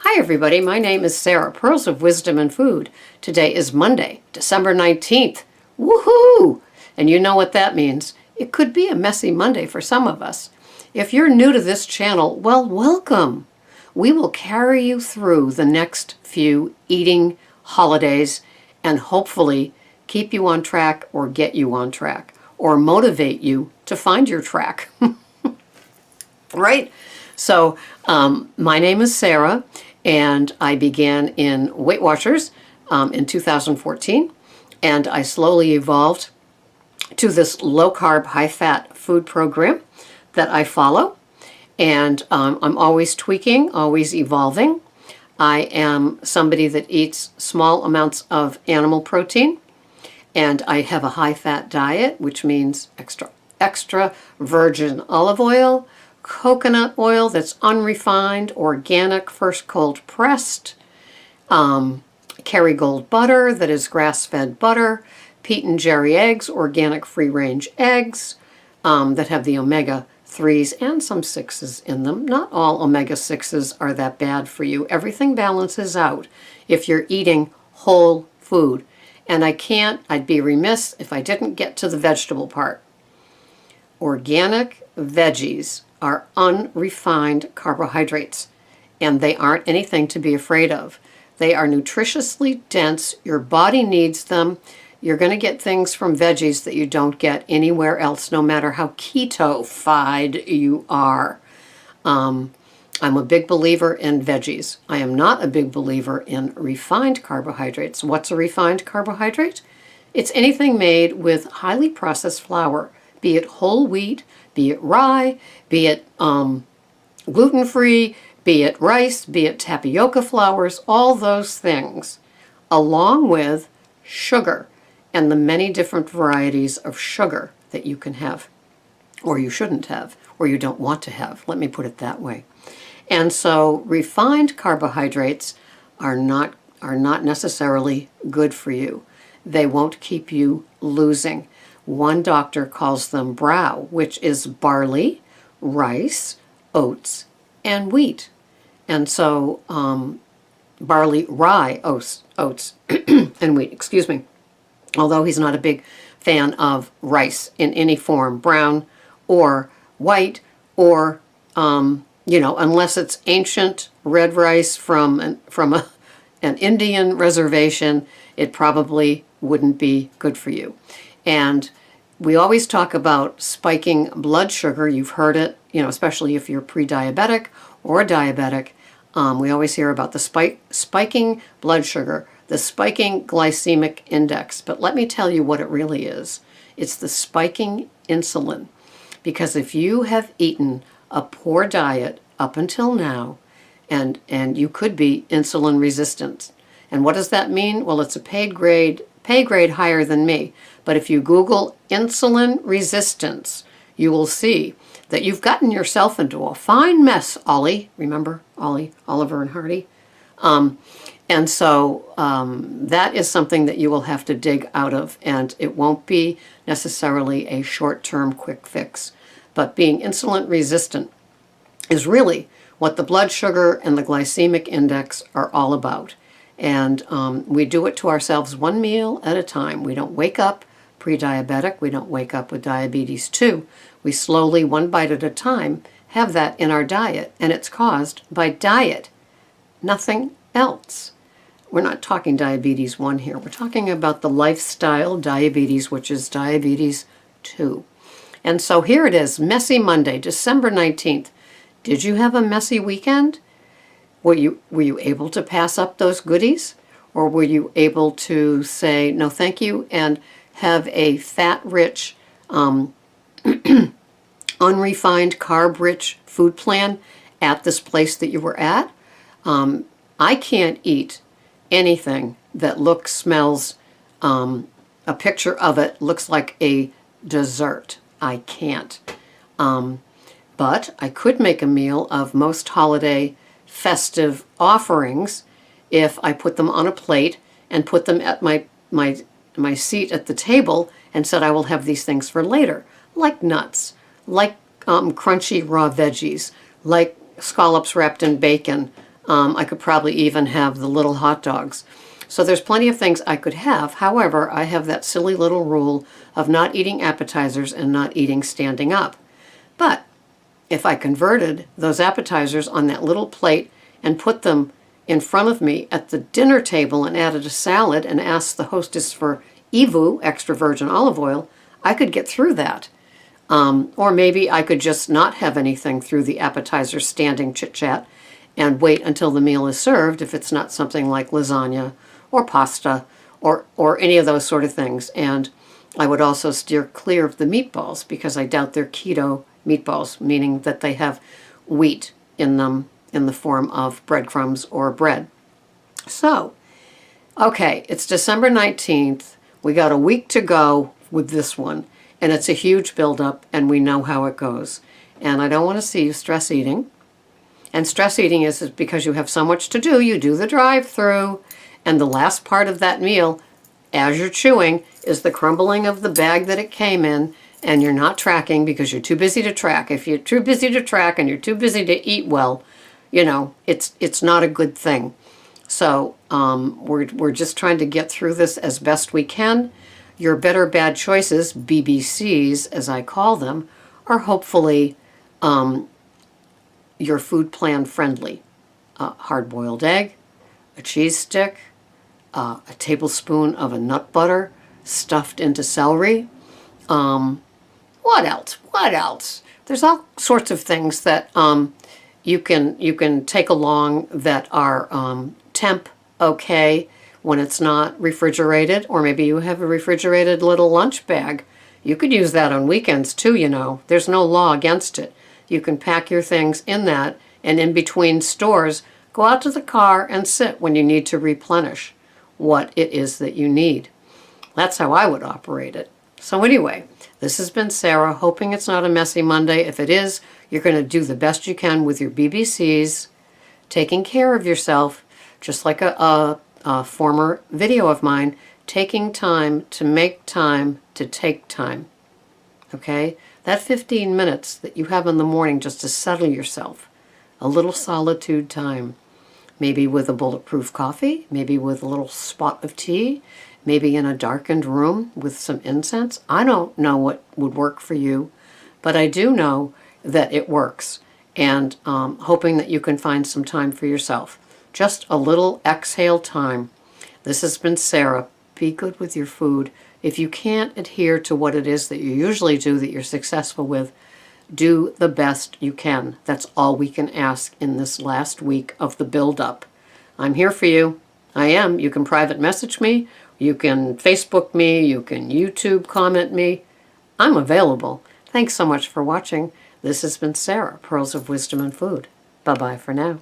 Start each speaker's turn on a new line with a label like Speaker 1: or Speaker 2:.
Speaker 1: Hi everybody, my name is Sarah, Pearls of Wisdom and Food. Today is Monday, December 19th. Woohoo! And you know what that means. It could be a messy Monday for some of us. If you're new to this channel, well, welcome. We will carry you through the next few eating holidays and hopefully keep you on track or get you on track or motivate you to find your track. Right? So my name is Sarah, and I began in Weight Watchers in 2014, and I slowly evolved to this low-carb, high-fat food program that I follow, and I'm always tweaking, always evolving. I am somebody that eats small amounts of animal protein, and I have a high-fat diet, which means extra virgin olive oil, coconut oil that's unrefined, organic, first cold pressed, Kerrygold butter that is grass-fed butter, Pete and Jerry eggs, organic free-range eggs that have the omega-3s and some 6s in them. Not all omega-6s are that bad for you. Everything balances out if you're eating whole food. And I'd be remiss if I didn't get to the vegetable part. Organic veggies are unrefined carbohydrates, and they aren't anything to be afraid of. They are nutritiously dense. Your body needs them. You're going to get things from veggies that you don't get anywhere else, no matter how keto-fied you are. I'm a big believer in veggies. I am not a big believer in refined carbohydrates. What's a refined carbohydrate? It's anything made with highly processed flour, be it whole wheat, be it rye, be it gluten-free, be it rice, be it tapioca flours, all those things, along with sugar and the many different varieties of sugar that you can have, or you shouldn't have, or you don't want to have. Let me put it that way. And so refined carbohydrates are not necessarily good for you. They won't keep you losing. One doctor calls them brow, which is barley, rice, oats, and wheat. And so barley, rye, oats, and wheat, excuse me. Although he's not a big fan of rice in any form, brown or white, or, unless it's ancient red rice from an Indian reservation, it probably wouldn't be good for you. And we always talk about spiking blood sugar. You've heard it, especially if you're pre-diabetic or diabetic. We always hear about the spiking blood sugar, the spiking glycemic index. But let me tell you what it really is. It's the spiking insulin. Because if you have eaten a poor diet up until now, and you could be insulin resistant. And what does that mean? Well, it's a pay grade higher than me. But if you Google insulin resistance, you will see that you've gotten yourself into a fine mess, Ollie. Remember Ollie, Oliver and Hardy? And so that is something that you will have to dig out of, and it won't be necessarily a short-term quick fix. But being insulin resistant is really what the blood sugar and the glycemic index are all about. And we do it to ourselves one meal at a time. We don't wake up pre-diabetic. We don't wake up with diabetes 2. We slowly, one bite at a time, have that in our diet. And it's caused by diet, nothing else. We're not talking diabetes 1 here. We're talking about the lifestyle diabetes, which is diabetes 2. And so here it is, Messy Monday, December 19th. Did you have a messy weekend? Were you able to pass up those goodies? Or were you able to say, no thank you, and have a fat-rich, unrefined, carb-rich food plan at this place that you were at? I can't eat anything that looks, smells, a picture of it looks like a dessert. I can't. But I could make a meal of most holiday festive offerings if I put them on a plate and put them at my seat at the table and said I will have these things for later, like nuts, like crunchy raw veggies, like scallops wrapped in bacon, I could probably even have the little hot dogs. So there's plenty of things I could have. However, I have that silly little rule of not eating appetizers and not eating standing up. But if I converted those appetizers on that little plate and put them in front of me at the dinner table and added a salad and asked the hostess for EVU, extra virgin olive oil, I could get through that. Or maybe I could just not have anything through the appetizer standing chit-chat and wait until the meal is served if it's not something like lasagna or pasta or any of those sort of things. And I would also steer clear of the meatballs because I doubt they're keto meatballs, meaning that they have wheat in them in the form of breadcrumbs or bread. So, okay, it's December 19th. We got a week to go with this one, and it's a huge buildup, and we know how it goes. And I don't want to see you stress eating. And stress eating is because you have so much to do. You do the drive-through, and the last part of that meal, as you're chewing, is the crumbling of the bag that it came in, and you're not tracking because you're too busy to track. If you're too busy to track and you're too busy to eat well, you know, it's not a good thing. So we're just trying to get through this as best we can. Your better bad choices, BBCs as I call them, are hopefully your food plan friendly. Hard-boiled egg, a cheese stick, a tablespoon of a nut butter stuffed into celery. What else? What else? There's all sorts of things that you can take along that are temp okay when it's not refrigerated, or maybe you have a refrigerated little lunch bag. You could use that on weekends too, you know. There's no law against it. You can pack your things in that, and in between stores, go out to the car and sit when you need to replenish what it is that you need. That's how I would operate it. So anyway, this has been Sarah, hoping it's not a messy Monday. If it is, you're going to do the best you can with your BBCs, taking care of yourself, just like a former video of mine, taking time to make time to take time. Okay? That 15 minutes that you have in the morning just to settle yourself, a little solitude time, maybe with a bulletproof coffee, maybe with a little spot of tea, maybe in a darkened room with some incense. I don't know what would work for you, but I do know that it works, and hoping that you can find some time for yourself. Just a little exhale time. This has been Sarah. Be good with your food. If you can't adhere to what it is that you usually do that you're successful with, do the best you can. That's all we can ask in this last week of the build-up. I'm here for you. I am. You can private message me. You can Facebook me. You can YouTube comment me. I'm available. Thanks so much for watching. This has been Sarah, Pearls of Wisdom and Food. Bye-bye for now.